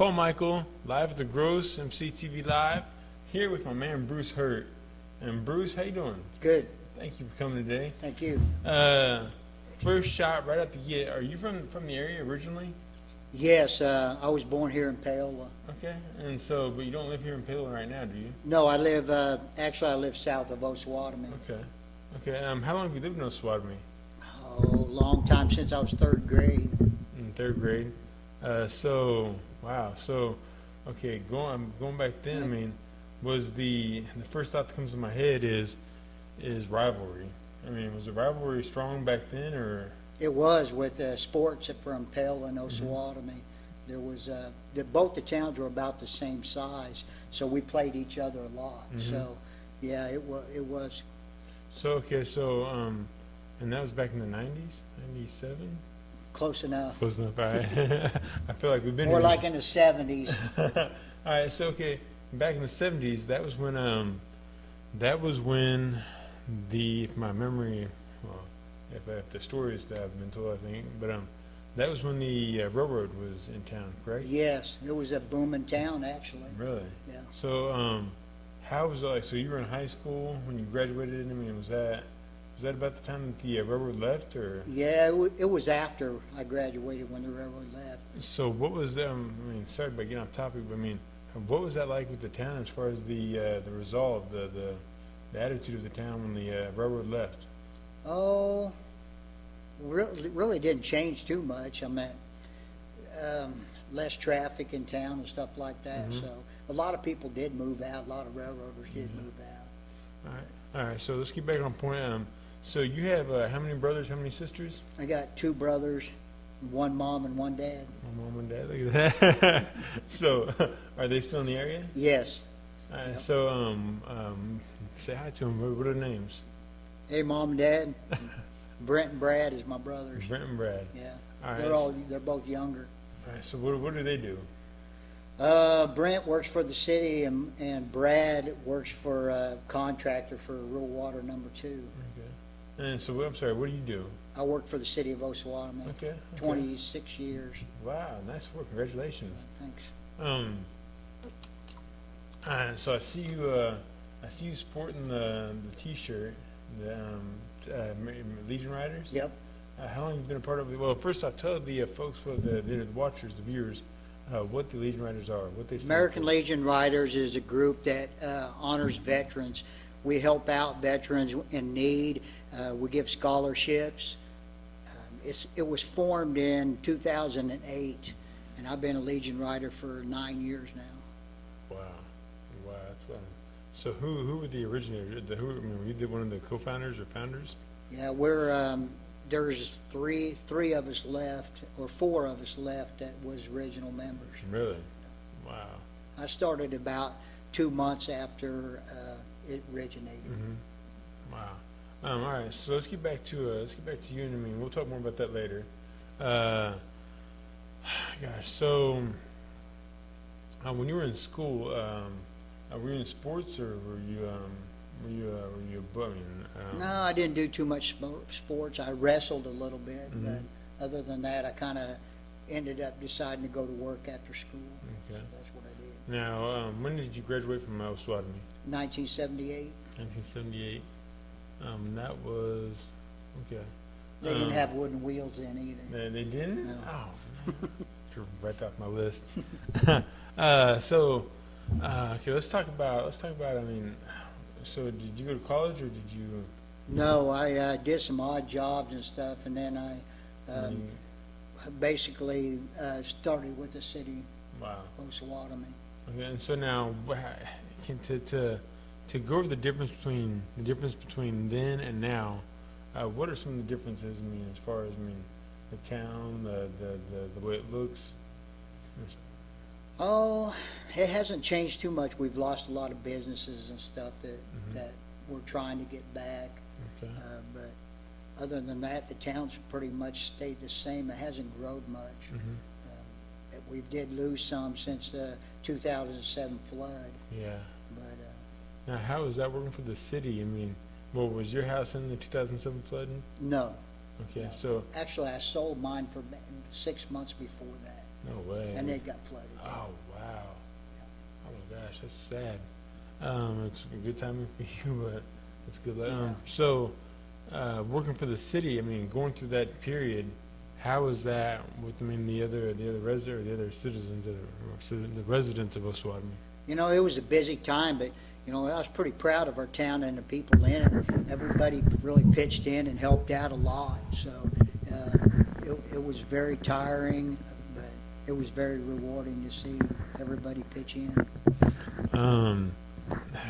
Paul Michael, live at theGross, MCtvLIVE, here with my man Bruce Hurt. And Bruce, how you doing? Good. Thank you for coming today. Thank you. First shot right out the gate. Are you from the area originally? Yes, I was born here in Paola. Okay. And so, but you don't live here in Paola right now, do you? No, I live, actually I live south of Osawatomie. Okay. Okay. How long have you lived in Osawatomie? Oh, long time, since I was third grade. In third grade. So, wow. So, okay, going back then, I mean, was the first thought that comes to my head is rivalry. I mean, was the rivalry strong back then, or? It was with sports from Paola and Osawatomie. There was, both the towns were about the same size, so we played each other a lot. So, yeah, it was. So, okay, so, and that was back in the 90s, 97? Close enough. Close enough, all right. I feel like we've been More here. like in the 70s. All right, so, okay, back in the 70s, that was when if my memory, well, if the stories that I've been told, I think, but that was when the railroad was in town, correct? Yes, it was a booming town, actually. Really? Yeah. So, how was it like? So you were in high school when you graduated. I mean, was that about the time that the railroad left, or? Yeah, it was after I graduated when the railroad left. So what was I mean, sorry about getting off topic, but I mean, what was that like with the town as far as the resolve, the attitude of the town when the railroad left? Oh, really didn't change too much. I mean, less traffic in town and stuff like that. So a lot of people did move out. A lot of railroaders did move out. All right. So let's get back on point. So you have how many brothers? How many sisters? I got two brothers, one mom and one dad. One mom and dad. Look at that. So are they still in the area? Yes. All right. Yep. So say hi to them. What are their names? Hey, mom and dad. Brent and Brad is my brothers. Brent and Brad. Yeah. All right. They're both younger. All right. So what do they do? Brent works for the city, and Brad works for a contractor for rural water number 2. Okay. And so I'm sorry. What do you do? I worked for the city of Osawatomie. Okay. 26 years. Wow. Nice work. Congratulations. Thanks. So I see you sporting the T-shirt, the Legion Riders. Yep. How long have you been a part of it? Well, first I'll tell the folks, the watchers, the viewers, what the Legion Riders are, what they stand American for. Legion Riders is a group that honors veterans. We help out veterans in need. We give scholarships. It was formed in 2008, and I've been a Legion Rider for 9 years now. Wow, that's fun. So who were the originators? Were you one of the co-founders or founders? Yeah, there's three of us left, or 4 of us left that was original members. Really? Wow. I started about 2 months after it originated. Wow. All right. So let's get back to you, and I mean we'll talk more about that later. Gosh. So when you were in school, were you in sports, or were you No, I didn't do too much sports. I wrestled a little bit, but other than that, I kind of ended up deciding to go to work after school. Okay. So that's what I did. Now, when did you graduate from Osawatomie? 1978. 1978. That was okay. They didn't have wooden wheels in either. They didn't? No. Oh, man. Right off my list. Okay, let's talk about. I mean, so did you go to college, or did you? No, I did some odd jobs and stuff, and then I basically started with the city Wow. of Osawatomie. Okay, and so now, to go over the difference between then and now, what are some of the differences? I mean, as far as the town, the way it looks. Oh, it hasn't changed too much. We've lost a lot of businesses and stuff that we're trying to get back. Okay. But other than that, the town's pretty much stayed the same. It hasn't grown much. We did lose some since the 2007 flood. Yeah. But Now, how is that working for the city? I mean, well, was your house in the 2007 flooding? no. Okay, No. so Actually, I sold mine for 6 months before that. No way. and it got flooded. Oh, wow. Oh, my gosh, that's sad. It's a good timing for you, but it's good. Yeah. So, working for the city, I mean, going through that period, how was that with, I mean, the other citizens, the residents of Osawatomie? You know, it was a busy time, but, you know, I was pretty proud of our town and the people in it. Everybody really pitched in and helped out a lot. So it was very tiring, but it was very rewarding to see everybody pitch in.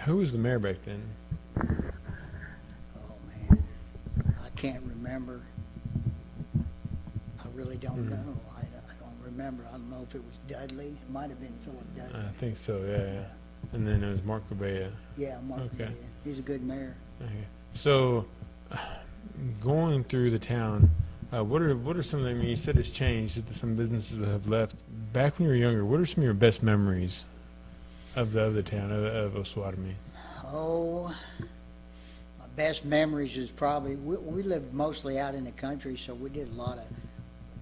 Who was the mayor back then? Oh, man, I can't remember. I really don't know. I don't remember. I don't know if it was Dudley. It might have been Philip Dudley. I think so, yeah. And then it was Mark Cabella. Yeah, Mark. Okay. Cabella. He's a good mayor. Okay. So, going through the town, what are some of the, I mean, you said it's changed, that some businesses have left. Back when you were younger, what are some of your best memories of the other town, of Osawatomie? Oh, my best memories is probably, we lived mostly out in the country, so we did a lot of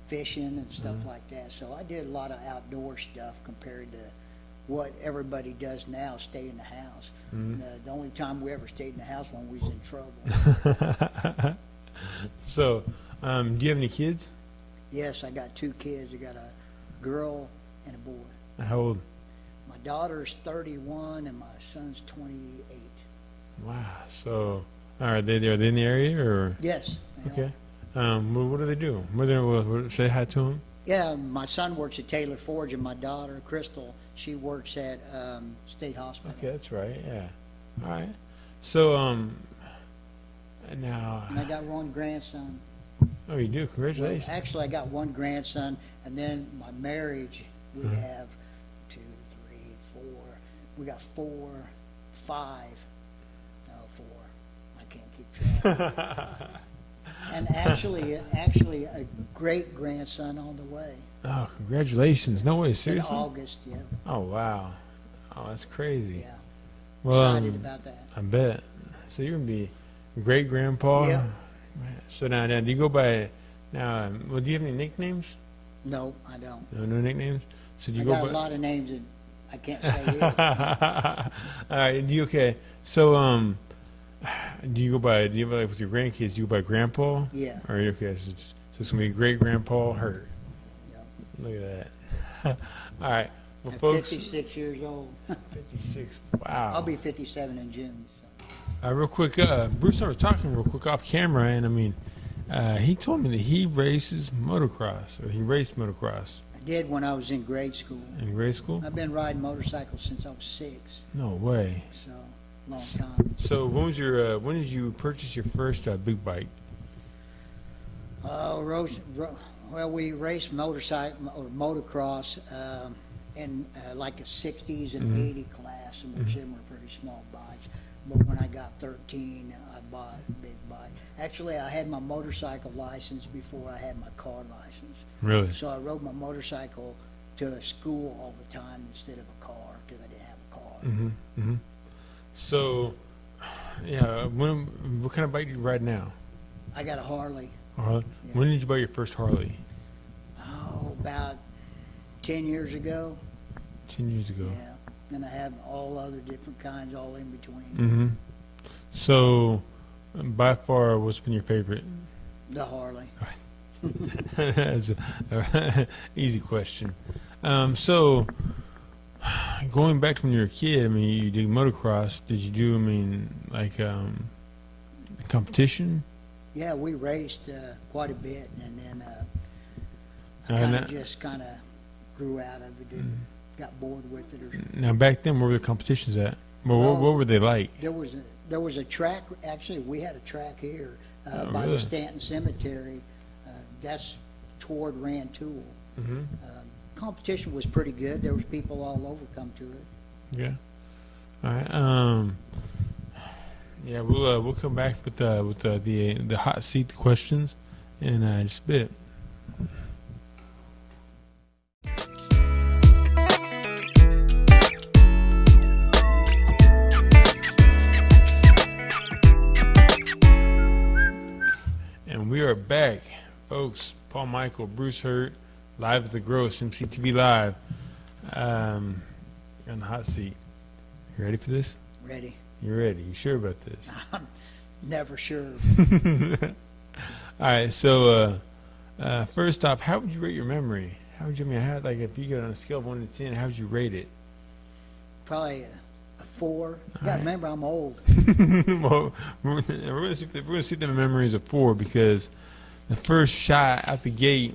fishing and stuff like that. So I did a lot of outdoor stuff compared to what everybody does now, stay in the house. The only time we ever stayed in the house when we was in trouble. So, do you have any kids? Yes, I got 2 kids. I got a girl and a boy. How old? My daughter's 31 and my son's 28. Wow. So, are they in the area, or? Yes. they are. Okay. What do they do? Say hi to them. Yeah, my son works at Taylor Forge, and my daughter, Crystal, she works at State Hospital. Okay, that's right. Yeah. All right. So, now. And I got 1 grandson. Oh, you do? Well, Congratulations. actually, I got 1 grandson, and then my marriage, we have 2, 3, 4. We got 4, 5. No, 4. I can't keep track. And actually, a great grandson on the way. Oh, congratulations. No way, In seriously? August, yeah. Oh, wow. Oh, that's crazy. Yeah. Well, Excited about that. I bet. So you're going to be great grandpa? Yeah. So now, do you go by, now, well, do you have any nicknames? No, I don't. No nicknames? So do you I go got by? a lot of names that I can't say here. All right, okay. So, do you have, like, with your grandkids, do you go by grandpa? Yeah. Or, okay, so it's going to be great grandpa Hurt. Yep. Look at that. All right. Well, I'm folks. 56 years old. 56. Wow. I'll be 57 in June. So. Real quick, Bruce and I were talking real quick off camera, and I mean, he told me that he races motocross, or he raced motocross I did when I was in grade school. in grade school. I've been riding motorcycles since I was 6, No way. so long time. So when did you purchase your first big bike? Well, we raced motorcycle or motocross in like a 60s and 80 class, and which them were pretty small bikes. But when I got 13, I bought a big bike. Actually, I had my motorcycle license before I had my car license. Really? So I rode my motorcycle to school all the time instead of a car because I didn't have a car. Mm-hmm. So, yeah, what kind of bike do you ride now? I got a Harley. Harley? Yeah. When did you buy your first Harley? Oh, about 10 years ago. 10 years ago. Yeah. And I have all other different kinds all in between. Mm-hmm. So, by far, what's been your favorite? The Harley. That's an easy question. So, going back to when you were a kid, I mean, you did motocross. Did you do, I mean, like competition? Yeah, we raced quite a bit, and then I And kind of grew out of it and got bored with it. now, back then, where were the competitions at? Well, Well, what were they like? There was a track. Actually, we had a track here by really? the Stanton Cemetery. That's toward Rantoul. Mm-hmm. Competition was pretty good. There was people all over come to it. Yeah. All right. Yeah, we'll come back with the hot seat questions in just a bit. And we are back, folks. Paul Michael, Bruce Hurt, Live is theGross, MCtvLIVE. You're on the hot seat. You ready for this? Ready. You ready? You sure about this? I'm never sure. All right. So, first off, how would you rate your memory? How would you, like, if you got on a scale of 1 to 10, how would you rate it? Probably a 4. You gotta remember, I'm old. Well, we're going to see the memory is a 4 because the first shot out the gate,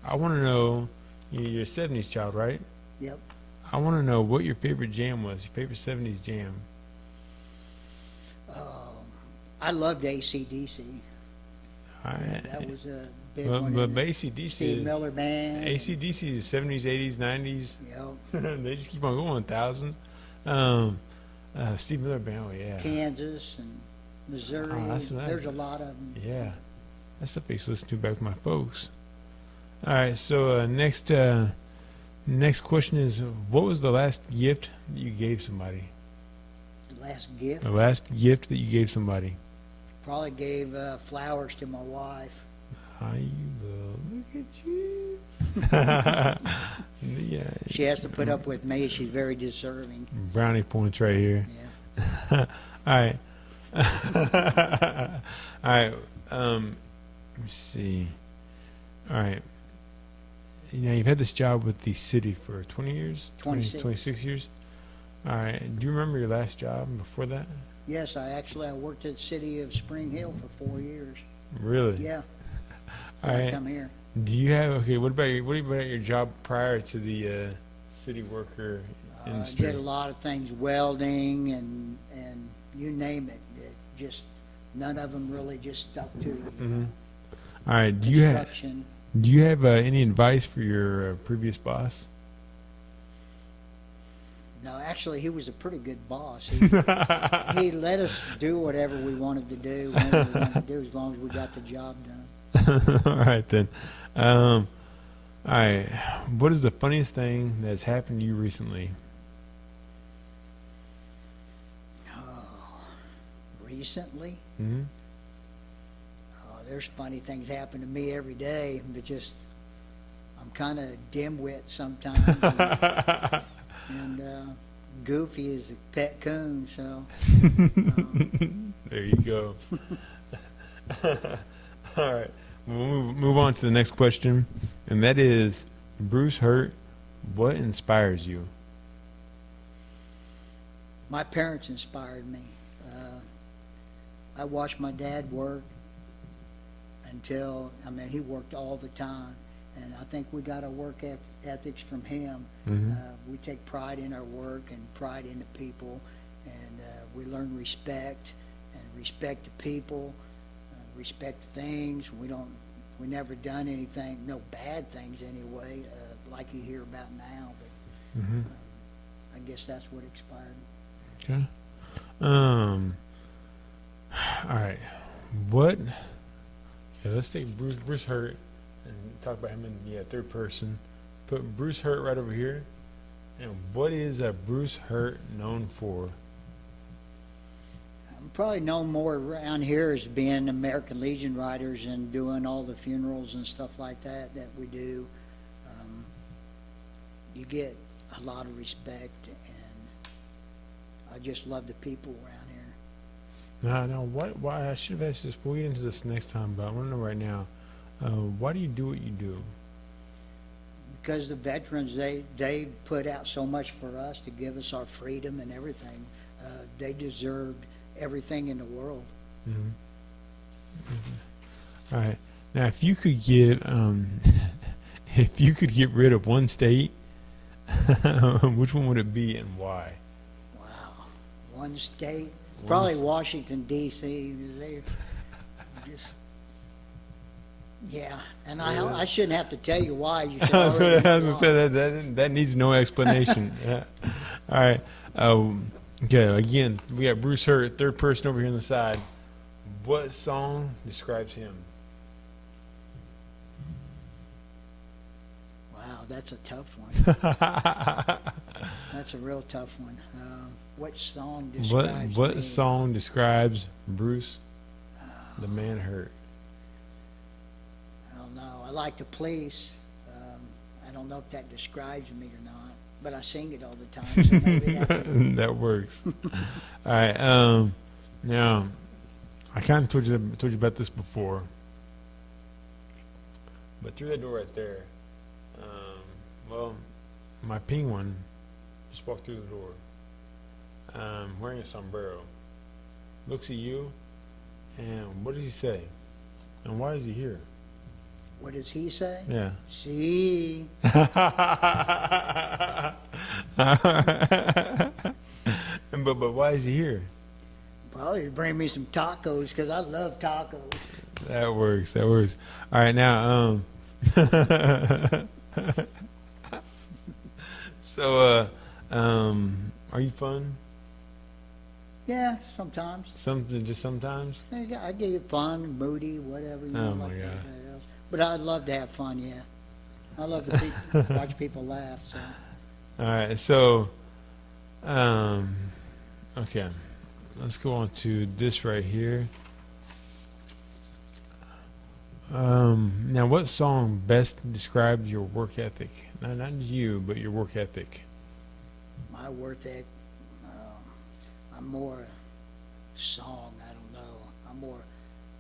I want to know, you're a 70s child, right? Yep. I want to know what your favorite jam was, your favorite 70s jam. I loved AC/DC. All right. That was a big one. But AC/DC, Steve Miller Band. AC/DC is 70s, 80s, 90s. Yep. They just keep on going, 1,000. Steve Miller Band, oh yeah. Kansas and Missouri. Oh, that's nice. There's a lot of them. Yeah. That's stuff I used to listen to back with my folks. All right, so next question is, what was the last gift that you gave somebody? The last gift? The last gift that you gave somebody? Probably gave flowers to my wife. How you look at you. Yeah. She has to put up with me. She's very deserving. Brownie points right here. Yeah. All right. All right. Let me see. All right. You've had this job with the city for 20 years? 26 years? All right. Do you remember your last job before that? Yes, I worked at the city of Spring Hill for 4 years. Really? Yeah. All right. I come here. Do you have, what about your job prior to the city worker industry? I did a lot of things, welding and you name it. None of them really just stuck to you. Mm-hmm. All right. Do you have any advice for your previous boss? No, actually, he was a pretty good boss. He let us do whatever we wanted to do, whenever we wanted to do, as long as we got the job done. All right, then. All right. What is the funniest thing that's happened to you recently? Recently? Mm-hmm. There's funny things happen to me every day, but just I'm kind of dimwit sometimes. And Goofy is a pet coon, so. There you go. All right. We'll move on to the next question, and that is, Bruce Hurt, what inspires you? My parents inspired me. I watched my dad work until, he worked all the time. And I think we got our work ethics from him. Mm-hmm. We take pride in our work and pride in the people. And we learn respect and respect the people, respect things. We never done anything, no bad things anyway, like you hear about now. But Mm-hmm. I guess that's what inspired me. Okay. All right. Okay, let's take Bruce Hurt and talk about him in third person. Put Bruce Hurt right over here. And what is Bruce Hurt known for? I'm probably known more around here as being American Legion riders and doing all the funerals and stuff like that we do. You get a lot of respect, and I just love the people around here. Now, why I should have asked this. We'll get into this next time, but I want to know right now. Why do you do what you do? Because the veterans, they put out so much for us to give us our freedom and everything. They deserved everything in the world. Mm-hmm. Mm-hmm. All right. Now, if you could get rid of one state, which one would it be and why? Wow. One state? Probably Washington, D.C. They just... Yeah, and I shouldn't have to tell you why. You should I was already going to know. say that needs no explanation. Yeah. All right. Okay. Again, we got Bruce Hurt, third person over here on the side. What song describes him? Wow, that's a tough one. That's a real tough one. What song describes What me? song describes Bruce, the man Hurt? I don't know. I like the Police. I don't know if that describes me or not, but I sing it all the time, so maybe that's it. That works. All right. Now, I kind of told you about this before, but through that door right there, well, my penguin just walked through the door, wearing a sombrero. Looks at you, and what does he say? And why is he here? What does he say? Yeah. See? But why is he here? Probably to bring me some tacos, because I love tacos. That works. All right, now, so, are you fun? Yeah, sometimes. Just sometimes? I get you fun, moody, whatever, you know, Oh, my like God. everybody else. But I love to have fun, yeah. I love to watch people laugh, so. All right, so, okay, let's go on to this right here. Now, what song best describes your work ethic? Not you, but your work ethic. My work ethic, I'm more song, I don't know. I'm more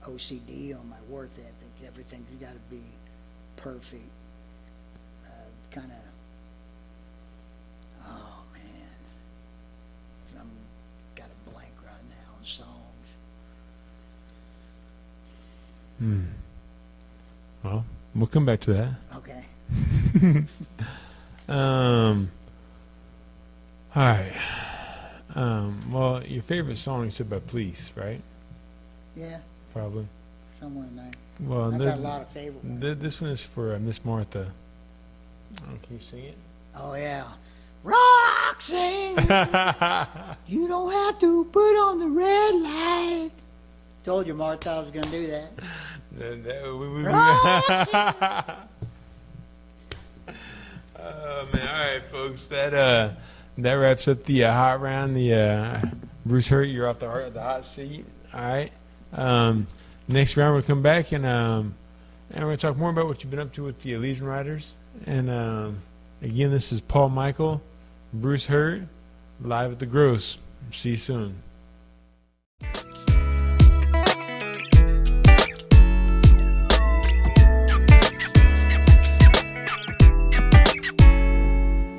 OCD on my work ethic. Everything's got to be perfect. Kind of, oh man, I'm got a blank right now on songs. Well, we'll come back to that. Okay. All right. Well, your favorite song you said by Police, right? Yeah, Probably. somewhere in there. Well, I got a lot of favorite ones. this one is for Miss Martha. Can you sing it? Oh yeah. Roxanne, you don't have to put on the red light. Told you, Martha, I was going to do that. Roxanne. Oh man! All right, folks. That wraps up the hot round. The Bruce Hurt, you're off the hot seat. All right. Next round we'll come back and we're gonna talk more about what you've been up to with the Legion Riders. And again, this is Paul Michael, Bruce Hurt, live at the Gross. See you soon.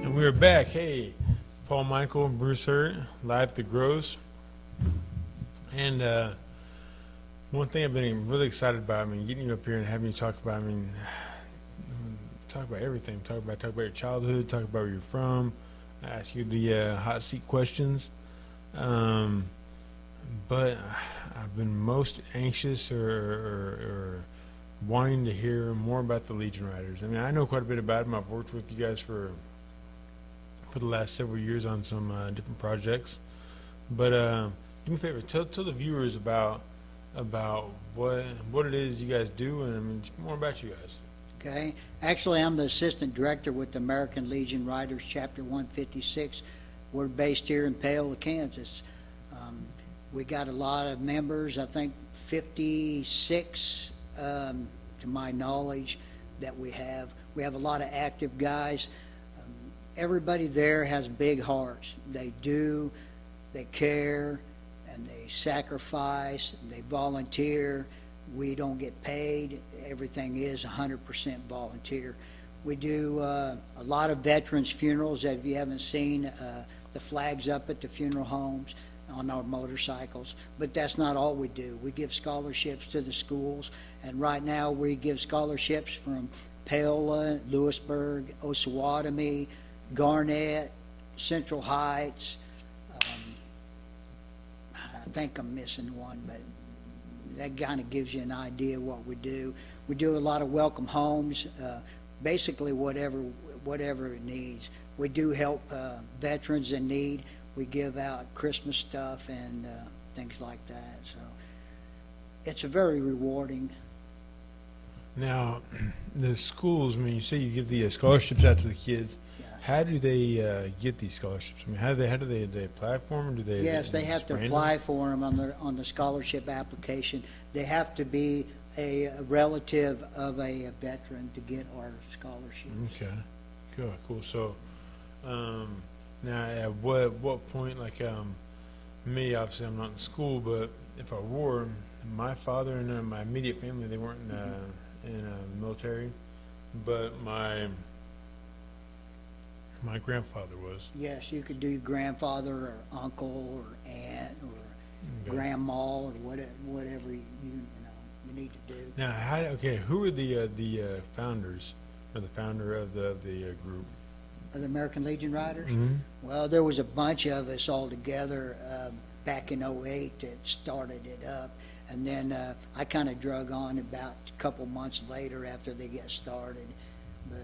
And we're back. Hey, Paul Michael, Bruce Hurt, live at the Gross. And one thing I've been really excited about, getting you up here and having you talk about, talk about everything. Talk about your childhood, talk about where you're from, ask you the hot seat questions. But I've been most anxious or wanting to hear more about the Legion Riders. I know quite a bit about them. I've worked with you guys for the last several years on some different projects. But do me a favor, tell the viewers about what it is you guys do, and just more about you guys. Okay. Actually, I'm the assistant director with the American Legion Riders, Chapter 156. We're based here in Paola, Kansas. We got a lot of members, I think 56 to my knowledge that we have. We have a lot of active guys. Everybody there has big hearts. They care, and they sacrifice, they volunteer. We don't get paid. Everything is 100% volunteer. We do a lot of veterans funerals. If you haven't seen the flags up at the funeral homes on our motorcycles. But that's not all we do. We give scholarships to the schools, and right now we give scholarships from Paola, Lewisburg, Osawatomie, Garnett, Central Heights. I think I'm missing one, but that kind of gives you an idea of what we do. We do a lot of welcome homes, basically whatever it needs. We do help veterans in need. We give out Christmas stuff and things like that. So it's a very rewarding. Now, the schools, you say you give the scholarships out to the kids. Yeah. How do they get these scholarships? How do they apply for them? Or do they? Yes, they have to random? apply for them on the scholarship application. They have to be a relative of a veteran to get our scholarship. Okay, good, cool. So, now at what point, like, me, obviously I'm not in school, but if I were, my father and my immediate family, they weren't in the military, but my grandfather was. Yes, you could do grandfather or uncle or aunt or Okay. grandma or whatever you need to do. Now, who were the founders, or the founder of the group? Of the American Legion Riders? Mm-hmm. Well, there was a bunch of us all together back in '08 that started it up. And then I kind of drug on about a couple months later after they got started. But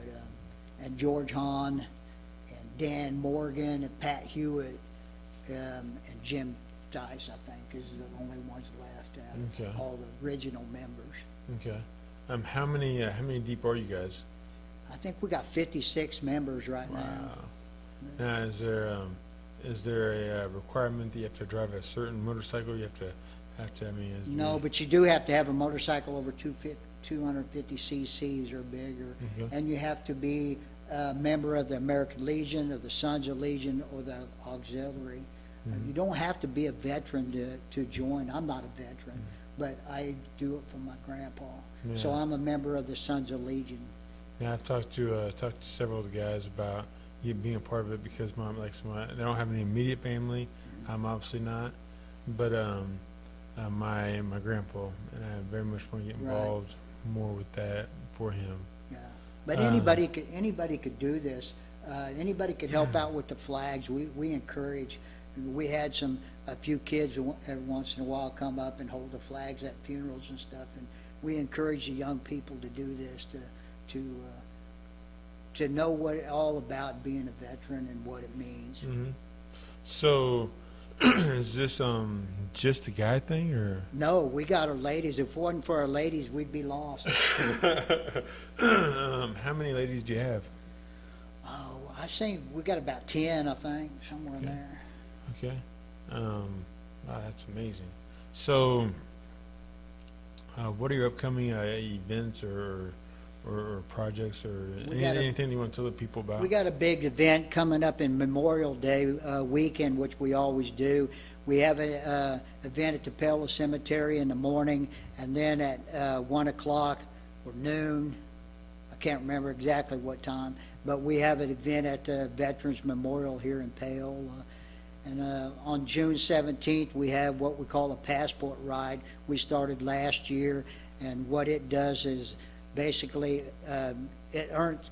and George Hahn and Dan Morgan and Pat Hewitt and Jim Dice, I think, is the only ones left out of Okay. all the original members. Okay. How many deep are you guys? I think we got 56 members right now. Wow. Now, is there a requirement that you have to drive a certain motorcycle? You have to. I mean, No, but you do have to have a motorcycle over 250 cc's or bigger, Okay. and you have to be a member of the American Legion or the Sons of Legion or the Auxiliary. You don't have to be a veteran to join. I'm not a veteran, but I do it for my grandpa. So Yeah. I'm a member of the Sons of Legion. Yeah, I've talked to several of the guys about you being a part of it because they don't have any immediate family. I'm obviously not, but my grandpa and I very much want to get Right. involved more with that for him. Yeah, but anybody could do this. Anybody could help out with the flags. We encourage. We had a few kids every once in a while come up and hold the flags at funerals and stuff, and we encourage the young people to do this to know what all about being a veteran and what it means. Hmm. So, is this just a guy thing or? No, we got our ladies. If it wasn't for our ladies, we'd be lost. How many ladies do you have? Oh, I think we got about 10, I think, somewhere in Okay. there. Okay. Wow, that's amazing. So, what are your upcoming events or projects or anything you want to tell the people about? We got a big event coming up in Memorial Day weekend, which we always do. We have an event at the Paola Cemetery in the morning, and then at 1 o'clock or noon, I can't remember exactly what time, but we have an event at the Veterans Memorial here in Paola. And on June 17th, we have what we call a passport ride. We started last year, and what it does is basically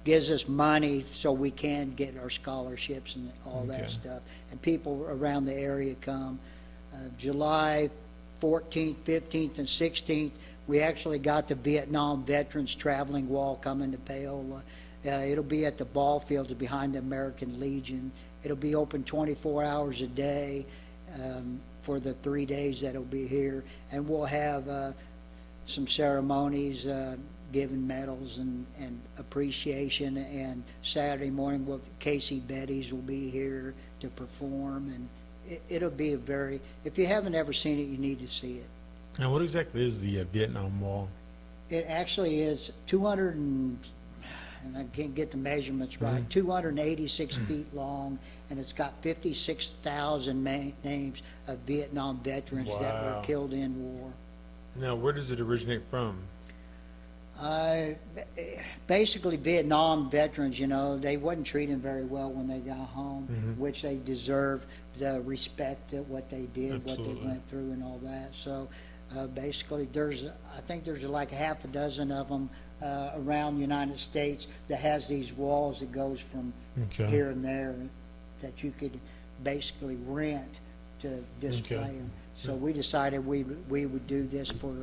gives us money so we can get our scholarships and all that Okay. stuff. And people around the area come. July 14th, 15th, and 16th, we actually got the Vietnam Veterans Traveling Wall coming to Paola. It'll be at the ball fields behind the American Legion. It'll be open 24 hours a day for the 3 days that it'll be here. And we'll have some ceremonies, giving medals and appreciation. And Saturday morning, Casey Betty's will be here to perform. And it'll be if you haven't ever seen it, you need to see it. Now, what exactly is the Vietnam Wall? It actually is 200 and I can't get the measurements right, 286 feet long, and it's got 56,000 names of Vietnam veterans that were Wow. killed in war. Now, where does it originate from? Basically, Vietnam veterans, they wasn't treated very well when they got home, which they deserve the respect of what they did, what Absolutely. they went through, and all that. So, basically, I think there's like half a dozen of them around the United States that has these walls that goes from Okay. here and there that you could basically rent to display Okay. them. So we decided we would do this for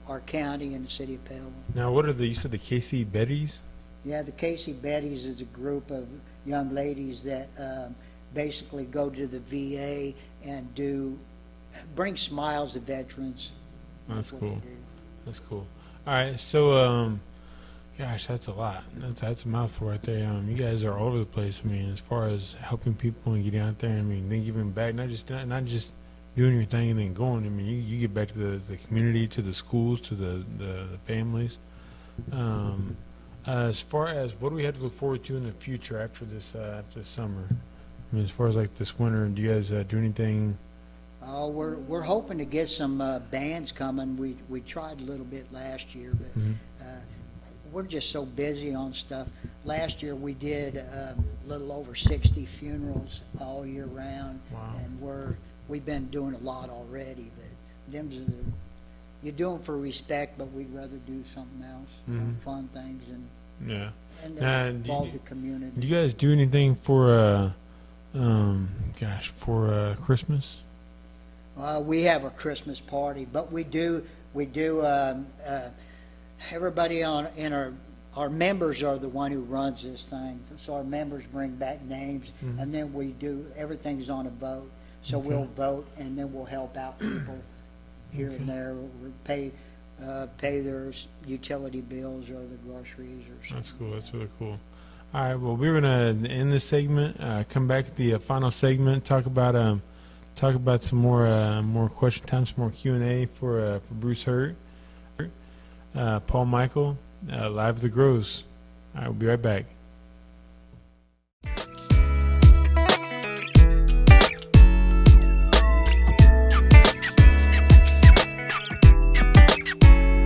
our county and the city of Paola. Now, what are you said the Casey Bettys? Yeah, the Casey Betty's is a group of young ladies that basically go to the VA and bring smiles to veterans. That's what cool. they do. That's cool. All right, so gosh, that's a lot. That's a mouthful right there. You guys are all over the place. I mean, as far as helping people and getting out there, I mean, then giving back, not just doing your thing and then going. I mean, you get back to the community, to the schools, to the families. As far as what do we have to look forward to in the future after this summer? I mean, as far as like this winter, do you guys do anything? We're hoping to get some bands coming. We tried a little bit last year, but we're just so busy on stuff. Last year we did a little over 60 funerals all year round, Wow. and we've been doing a lot already. But them's you do them for respect, but we'd rather do something else, fun things, Yeah. and Now, involve the community. Do you guys do anything for Christmas? We have a Christmas party, but we do. Everybody our members are the one who runs this thing. So our members bring back names, and then we do everything's on a vote. So we'll vote, and then we'll help out people here and there. We'll pay their utility bills or the groceries or something. That's cool. That's really cool. All right. Well, we're gonna end this segment. Come back to the final segment. Talk about some more question time, some more Q&A for Bruce Hurt, Paul Michael, live at theGross. All right, we'll be right back.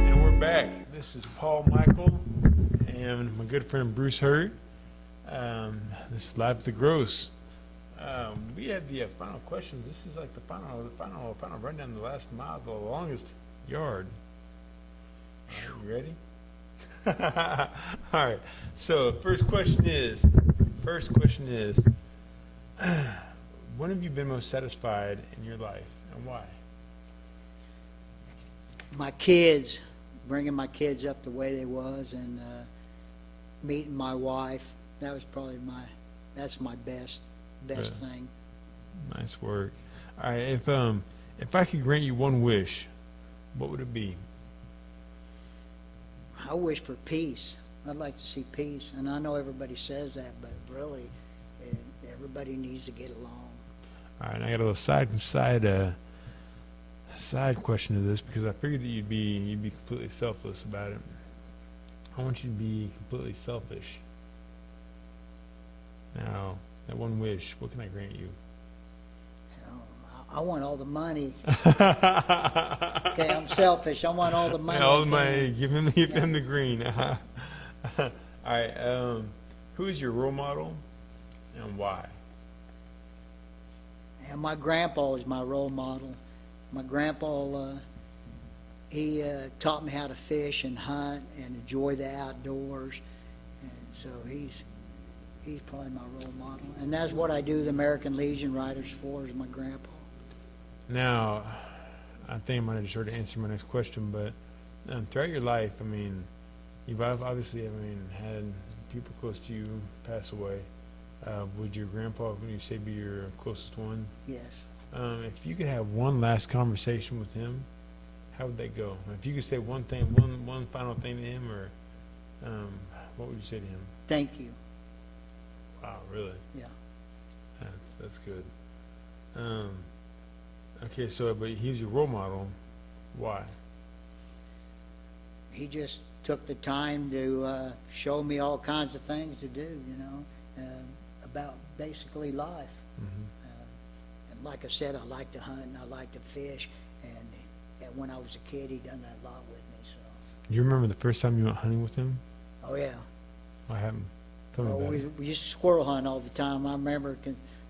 And we're back. This is Paul Michael and my good friend Bruce Hurt. This is live at theGross. We had the final questions. This is like the final rundown. The last mile, the longest yard. You ready? All right. So first question is, when have you been most satisfied in your life and why? My kids, bringing my kids up the way they was, and meeting my wife. That was probably that's my best thing. Nice work. All right. If I could grant you one wish, what would it be? I wish for peace. I'd like to see peace, and I know everybody says that, but really, everybody needs to get along. All right. And I got a little side question to this because I figured that you'd be completely selfless about it. I want you to be completely selfish. Now, that one wish, what can I grant you? I want all the money. Okay, I'm selfish. I want all the money. Yeah, all the money. Give him the green. All right. Who is your role model and why? And my grandpa is my role model. My grandpa, he taught me how to fish and hunt and enjoy the outdoors, and so he's probably my role model. And that's what I do the American Legion Riders for, is my grandpa. Now, I think I might have just already answered my next question, but throughout your life, I mean, you've obviously, had people close to you pass away. Would your grandpa, when you say, be your closest one? Yes. If you could have one last conversation with him, how would that go? If you could say one thing, one final thing to him, or what would you say to him? Thank you. Wow, really? Yeah. That's good. Okay, but he was your role model. Why? He just took the time to show me all kinds of things to do, about basically life. And like I said, I like to hunt and I like to fish. And when I was a kid, he done that a lot with me. So. You remember the first time you went hunting with him? Oh yeah. What happened? Tell me about it. We used to squirrel hunt all the time. I remember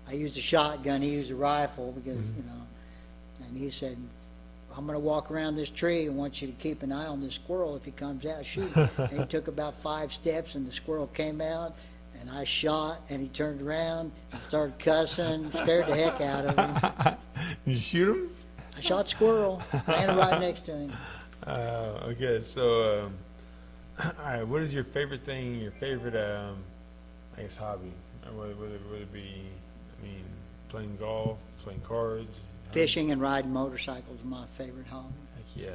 I used a shotgun. He used a rifle because And he said, I'm going to walk around this tree and want you to keep an eye on this squirrel. If he comes out, shoot. And he took about 5 steps, and the squirrel came out, and I shot, and he turned around and started cussing, scared the heck out of him. Did you shoot him? I shot squirrel, landed right next to him. Okay, so, all right, what is your favorite thing, your favorite, I guess, hobby? Would it be, playing golf, playing cards? Fishing and riding motorcycles are my favorite hobby. Heck yeah.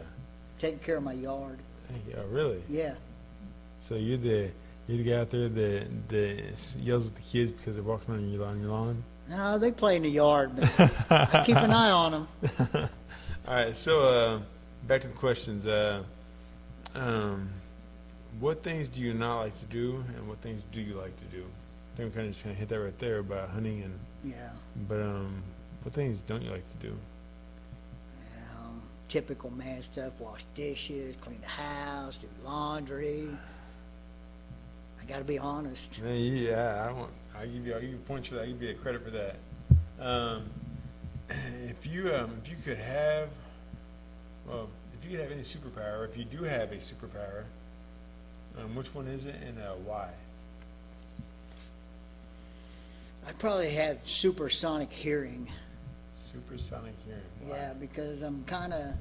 Taking care of my yard. Heck yeah, really? Yeah. So you're the guy out there that yells at the kids because they're walking on your lawn? No, they play in the yard, but I keep an eye on them. All right, so back to the questions. What things do you not like to do, and what things do you like to do? I think we kind of just hit that right there about hunting, and Yeah. but what things don't you like to do? Typical man stuff: wash dishes, clean the house, do laundry. I got to be honest. Man, yeah, I'll give you points for that. I'll give you credit for that. If you could have, well, if you could have any superpower, if you do have a superpower, which one is it, and why? I'd probably have supersonic hearing. Supersonic hearing. Why? Yeah, because I'm kind of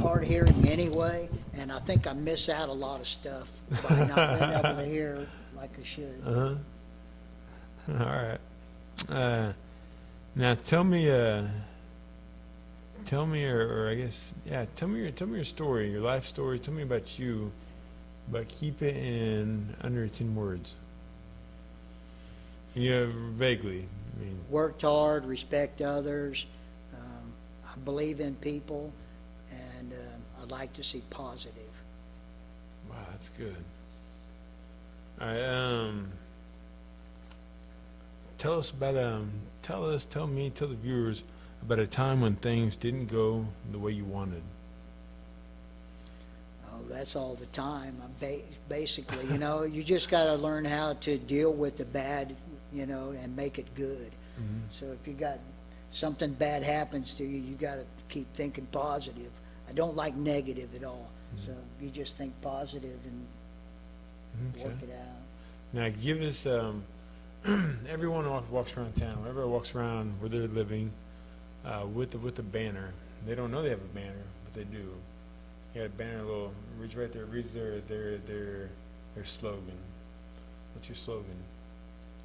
hard hearing anyway, and I think I miss out a lot of stuff by not being able to hear like I should. All right. Now tell me, or I guess, yeah, tell me your story, your life story. Tell me about you, but keep it in under 10 words. Yeah, vaguely. I mean, Worked hard, respect others. I believe in people, and I'd like to see positive. wow, that's good. All right. Tell us about tell the viewers about a time when things didn't go the way you wanted. Oh, that's all the time. Basically, you just got to learn how to deal with the bad, and make it good. Mm-hmm. So if you got something bad happens to you, you got to keep thinking positive. I don't like negative at all. Mm-hmm. So you just think positive and Okay. work it out. Now give us everyone walks around town. Everybody walks around where they're living with a banner. They don't know they have a banner, but they do. You got a banner, reads right there. Reads their slogan. What's your slogan?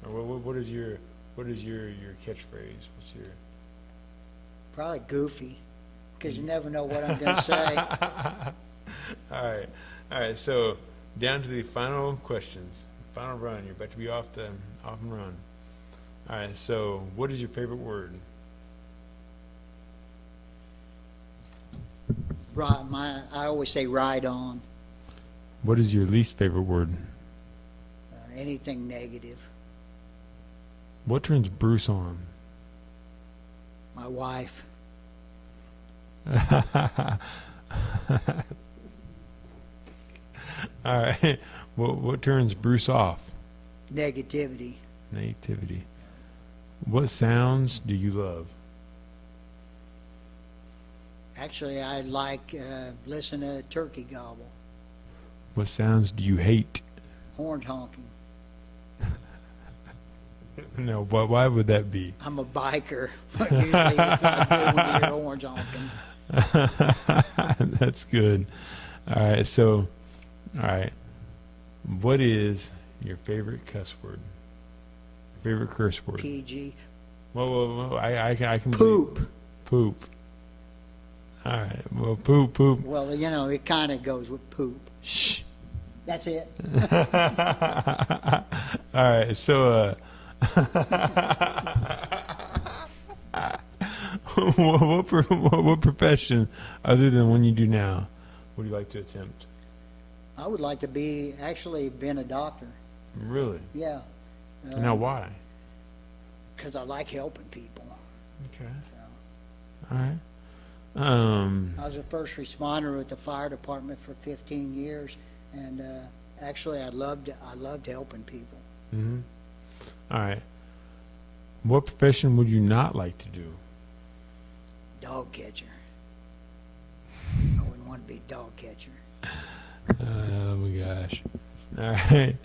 Or what is your catchphrase? What's your Probably goofy, because you never know what I'm going to say. All right. So down to the final questions, final run. You're about to be off and run. All right. So, what is your favorite word? I always say ride on. What is your least favorite word? Anything negative. What turns Bruce on? My wife. All right. What turns Bruce off? Negativity. Negativity. What sounds do you love? Actually, I like listen to turkey gobble. What sounds do you hate? Horn honking. No, why would that be? I'm a biker, but usually it's not good when you hear horns honking. That's good. All right. So, all right. What is your favorite cuss word? Your favorite curse word? PG. Whoa. I can Poop. Poop. All right. Well, poop. Well, it kind of goes with poop. Shh. That's it. All right. So, what profession other than one you do now would you like to attempt? I would like to been a doctor. Really? Yeah. Now, why? Because I like helping people. Okay. So. All right. I was a first responder with the fire department for 15 years, and actually I loved helping people. Mm-hmm. All right. What profession would you not like to do? Dog catcher. I wouldn't want to be a dog catcher. Oh my gosh. All right.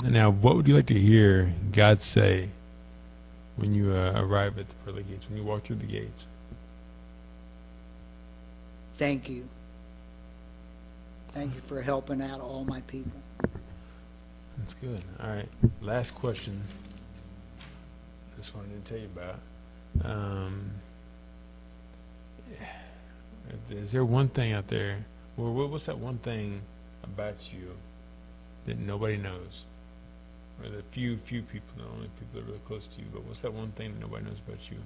Now, what would you like to hear God say when you arrive at the pearly gates, when you walk through the gates? Thank you. Thank you for helping out all my people. That's good. All right. Last question. This one I didn't tell you about. Is there one thing out there, or what's that one thing about you that nobody knows? Or the few people, not only people that are really close to you, but what's that one thing that nobody knows about you?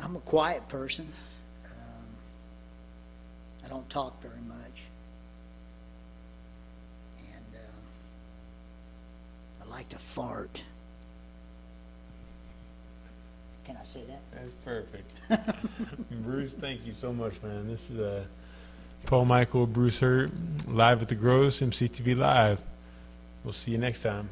I'm a quiet person. I don't talk very much. And I like to fart. Can I say that? That's perfect. Bruce, thank you so much, man. This is Paul Michael, Bruce Hurt, live at the Gross, MCTV Live. We'll see you next time.